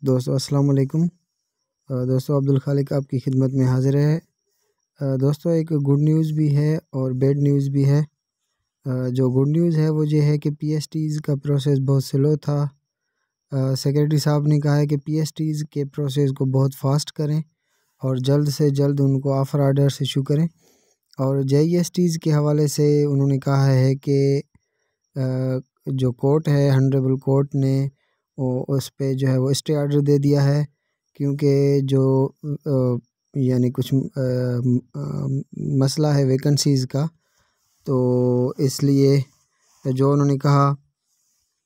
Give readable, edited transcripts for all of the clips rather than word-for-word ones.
دوستو السلام علیکم۔ دوستو عبدالخالق آپ کی خدمت میں حاضر ہے۔ دوستو ایک گڈ نیوز بھی ہے اور بیڈ نیوز بھی ہے۔ جو گڈ نیوز ہے وہ یہ ہے کہ پی ایس ٹیز کا پروسیس بہت سلو تھا۔ سیکریٹری صاحب نے کہا ہے کہ پی ایس ٹیز کے پروسیس کو بہت فاسٹ کریں اور جلد سے جلد ان کو آفر آرڈرس ایشو کریں۔ اور جے ای ایس ٹیز کے حوالے سے انہوں نے کہا ہے کہ جو کورٹ ہے ہنریبل کورٹ نے اس پہ جو ہے وہ اسٹے آرڈر دے دیا ہے، کیونکہ جو یعنی کچھ مسئلہ ہے ویکنسیز کا، تو اس لیے جو انہوں نے کہا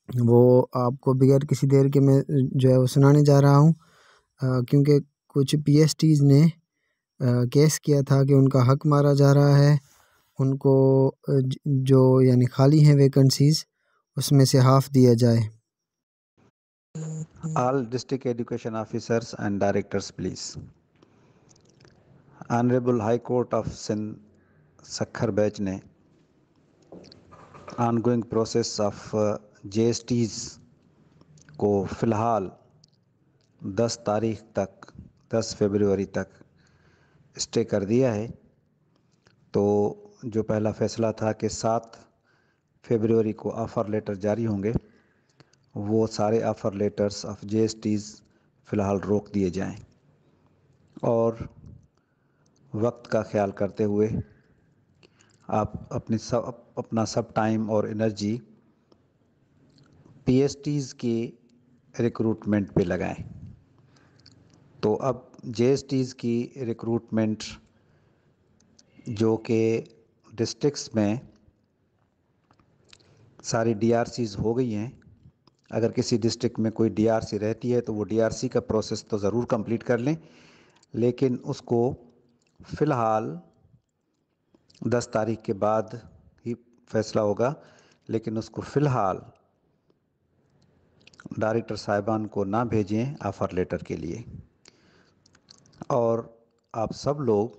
وہ آپ کو بغیر کسی دیر کے میں جو ہے وہ سنانے جا رہا ہوں، کیونکہ کچھ پی ایس ٹیز نے کیس کیا تھا کہ ان کا حق مارا جا رہا ہے، ان کو جو یعنی خالی ہیں ویکنسیز اس میں سے ہاف دیا جائے۔ All district education officers and directors please. Honorable High Court of Sindh Sakhar Bench نے ongoing process of JSTs کو فی الحال 10 فیبروری تک اسٹے کر دیا ہے۔ تو جو پہلا فیصلہ تھا کہ 7 فیبروری کو آفر لیٹر جاری ہوں گے، وہ سارے offer letters of J S Ts فی الحال روک دیے جائیں، اور وقت کا خیال کرتے ہوئے آپ اپنا سب ٹائم اور انرجی پی ایس ٹیز کی ریکروٹمنٹ پہ لگائیں۔ تو اب جے ایس ٹیز کی ریکروٹمنٹ جو کہ ڈسٹرکٹس میں ساری ڈی آر سیز ہو گئی ہیں، اگر کسی ڈسٹرکٹ میں کوئی ڈی آر سی رہتی ہے تو وہ ڈی آر سی کا پروسیس تو ضرور کمپلیٹ کر لیں، لیکن اس کو فی الحال 10 تاریخ کے بعد ہی فیصلہ ہوگا، لیکن اس کو فی الحال ڈائریکٹر صاحبان کو نہ بھیجیں آفر لیٹر کے لیے۔ اور آپ سب لوگ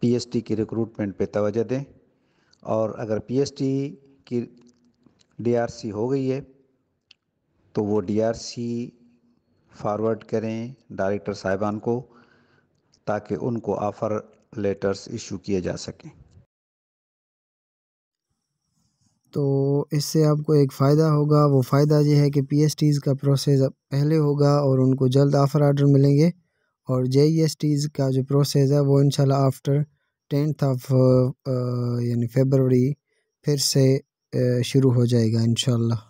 پی ایس ٹی کی ریکروٹمنٹ پہ توجہ دیں، اور اگر پی ایس ٹی کی ڈی آر سی ہو گئی ہے تو وہ ڈی آر سی فارورڈ کریں ڈائریکٹر صاحبان کو، تاکہ ان کو آفر لیٹرز ایشو کیے جا سکیں۔ تو اس سے آپ کو ایک فائدہ ہوگا، وہ فائدہ یہ ہے کہ پی ایس ٹیز کا پروسیس پہلے ہوگا اور ان کو جلد آفر آرڈر ملیں گے، اور جے ای ایس ٹیز کا جو پروسیس ہے وہ انشاءاللہ آفٹر 10 یعنی فیبروری پھر سے شروع ہو جائے گا انشاءاللہ۔